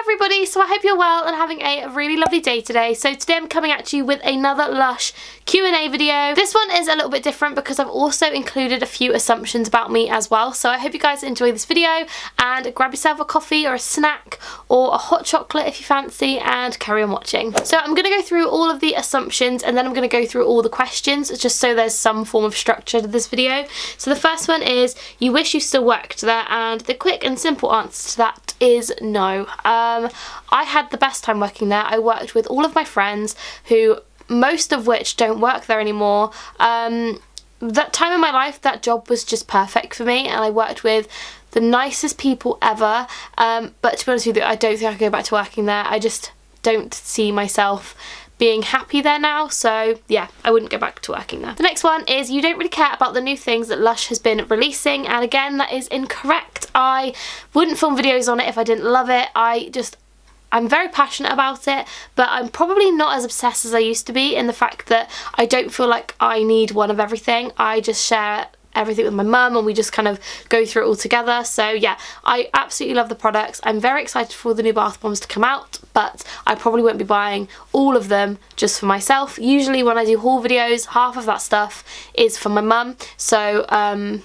everybody, so I hope you're well and having a really lovely day today. So today I'm coming at you with another Lush Q&A video. This one is a little bit different because I've also included a few assumptions about me as well. So I hope you guys enjoy this video and grab yourself a coffee or a snack or a hot chocolate if you fancy and carry on watching. So I'm going to go through all of the assumptions and then I'm going to go through all the questions just so there's some form of structure to this video. So the first one is, you wish you still worked there, and the quick and simple answer to that is no. I had the best time working there. I worked with all of my friends who, most of which don't work there anymore. That time in my life, that job was just perfect for me and I worked with the nicest people ever, but to be honest with you, I don't think I could go back to working there. I just don't see myself being happy there now, so yeah, I wouldn't go back to working there. The next one is, you don't really care about the new things that Lush has been releasing, and again, that is incorrect. I wouldn't film videos on it if I didn't love it. I'm very passionate about it, but I'm probably not as obsessed as I used to be in the fact that I don't feel like I need one of everything. I just share everything with my mum and we just kind of go through it all together. So yeah, I absolutely love the products. I'm very excited for the new bath bombs to come out, but I probably won't be buying all of them just for myself. Usually when I do haul videos, half of that stuff is for my mum. So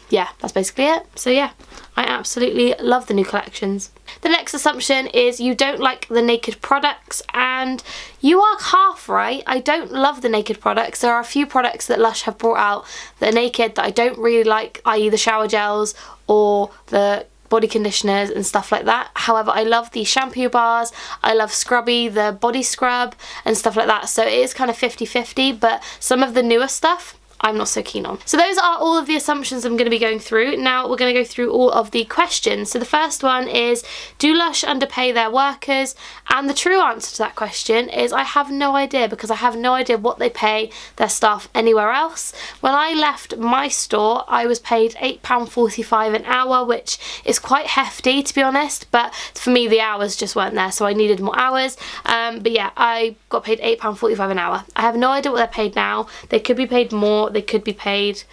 yeah, that's basically it. So yeah, I absolutely love the new collections. The next assumption is, you don't like the Naked products, and you are half right. I don't love the Naked products. There are a few products that Lush have brought out that are Naked that I don't really like, i.e. the shower gels or the body conditioners and stuff like that. However, I love the shampoo bars, I love Scrubby, the body scrub and stuff like that. So it is kind of 50-50, but some of the newer stuff I'm not so keen on. So those are all of the assumptions I'm going to be going through. Now we're going to go through all of the questions. So the first one is, do Lush underpay their workers? And the true answer to that question is, I have no idea, because I have no idea what they pay their staff anywhere else. When I left my store, I was paid £8.45 an hour, which is quite hefty to be honest, but for me the hours just weren't there, so I needed more hours. But yeah, I got paid £8.45 an hour. I have no idea what they're paid now. They could be paid more, they could be paid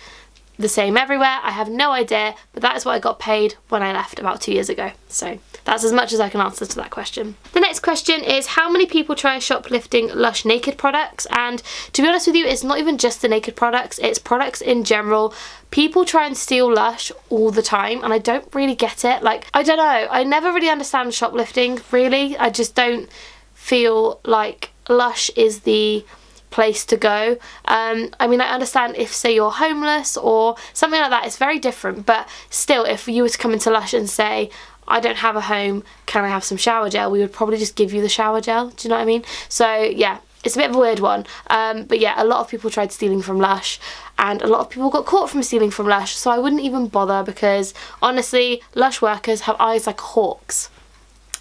the same everywhere. I have no idea, but that is what I got paid when I left about 2 years ago. So that's as much as I can answer to that question. The next question is, how many people try shoplifting Lush Naked products? And to be honest with you, it's not even just the Naked products, it's products in general. People try and steal Lush all the time and I don't really get it. Like, I don't know, I never really understand shoplifting, really. I just don't feel like Lush is the place to go. I mean, I understand if, say, you're homeless or something like that, it's very different, but still, if you were to come into Lush and say, I don't have a home, can I have some shower gel, we would probably just give you the shower gel. Do you know what I mean? So yeah, it's a bit of a weird one, but yeah, a lot of people tried stealing from Lush and a lot of people got caught from stealing from Lush, so I wouldn't even bother, because honestly, Lush workers have eyes like hawks.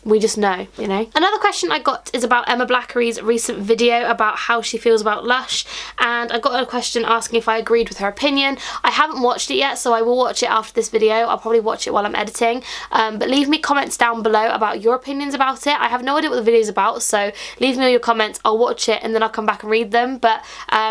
We just know, you know. Another question I got is about Emma Blackery's recent video about how she feels about Lush, and I got a question asking if I agreed with her opinion. I haven't watched it yet, so I will watch it after this video. I'll probably watch it while I'm editing, but leave me comments down below about your opinions about it. I have no idea what the video is about, so leave me all your comments. I'll watch it and then I'll come back and read them, but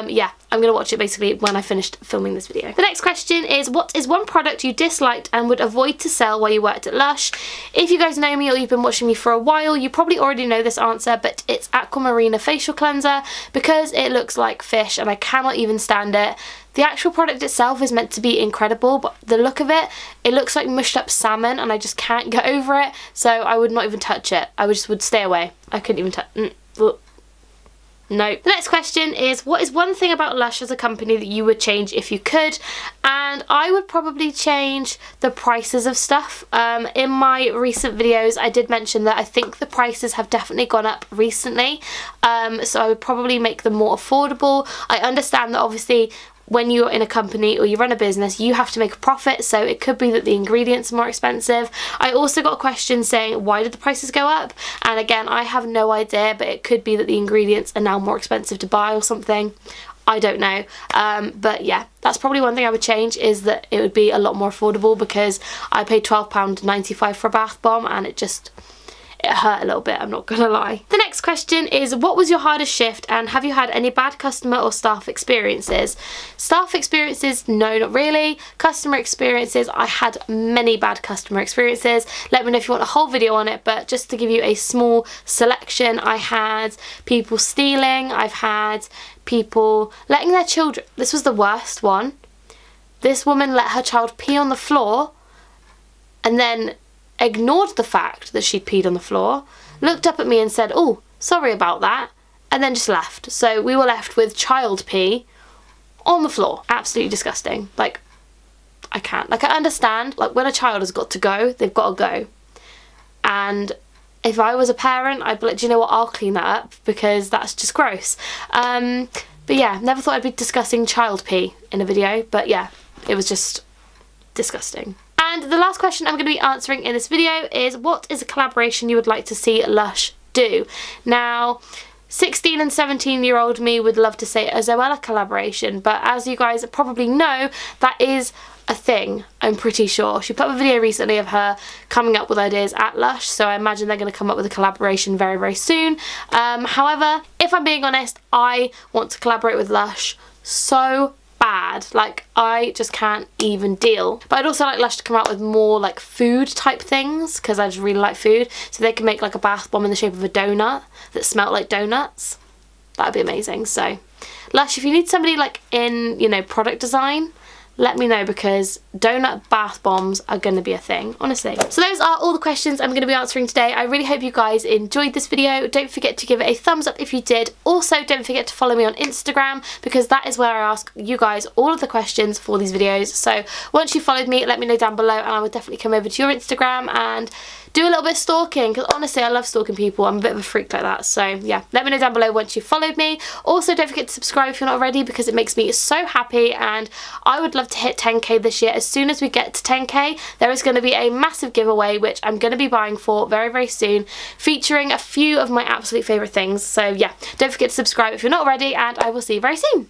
yeah, I'm going to watch it basically when I finished filming this video. The next question is, what is one product you disliked and would avoid to sell while you worked at Lush? If you guys know me or you've been watching me for a while, you probably already know this answer, but it's Aquamarina facial cleanser, because it looks like fish and I cannot even stand it. The actual product itself is meant to be incredible, but the look of it, it looks like mushed up salmon and I just can't get over it, so I would not even touch it. I would stay away. I couldn't even touch No. The next question is, what is one thing about Lush as a company that you would change if you could? And I would probably change the prices of stuff. In my recent videos I did mention that I think the prices have definitely gone up recently, so I would probably make them more affordable. I understand that obviously when you're in a company or you run a business, you have to make a profit, so it could be that the ingredients are more expensive. I also got a question saying, why did the prices go up? And again, I have no idea, but it could be that the ingredients are now more expensive to buy or something. I don't know, but yeah, that's probably one thing I would change, is that it would be a lot more affordable, because I paid £12.95 for a bath bomb and it it hurt a little bit, I'm not gonna lie. The next question is, what was your hardest shift and have you had any bad customer or staff experiences? Staff experiences, no, not really. Customer experiences, I had many bad customer experiences. Let me know if you want a whole video on it, but just to give you a small selection, I had people stealing, I've had people letting their children, this was the worst one. This woman let her child pee on the floor and then ignored the fact that she'd peed on the floor, looked up at me and said, oh, sorry about that, and then just left. So we were left with child pee on the floor. Absolutely disgusting. Like, I can't. Like, I understand, like, when a child has got to go, they've got to go. And if I was a parent, I'd be like, do you know what, I'll clean that up because that's just gross. But yeah, never thought I'd be discussing child pee in a video, but yeah, it was just disgusting. And the last question I'm going to be answering in this video is, what is a collaboration you would like to see Lush do? Now, 16 and 17-year-old me would love to say a Zoella collaboration, but as you guys probably know, that is a thing, I'm pretty sure. She put up a video recently of her coming up with ideas at Lush, so I imagine they're going to come up with a collaboration very, very soon. However, if I'm being honest, I want to collaborate with Lush so bad. Like, I just can't even deal. But I'd also like Lush to come out with more like food type things, because I just really like food. So they can make like a bath bomb in the shape of a donut that smelt like donuts. That'd be amazing. So Lush, if you need somebody like in, you know, product design, let me know, because donut bath bombs are going to be a thing, honestly. So those are all the questions I'm going to be answering today. I really hope you guys enjoyed this video. Don't forget to give it a thumbs up if you did. Also, don't forget to follow me on Instagram, because that is where I ask you guys all of the questions for these videos. So once you followed me, let me know down below and I will definitely come over to your Instagram and do a little bit of stalking, because honestly I love stalking people. I'm a bit of a freak like that. So yeah, let me know down below once you've followed me. Also, don't forget to subscribe if you're not already, because it makes me so happy, and I would love to hit 10k this year. As soon as we get to 10k, there is going to be a massive giveaway which I'm going to be buying for very, very soon, featuring a few of my absolute favourite things. So yeah, don't forget to subscribe if you're not already, and I will see you very soon.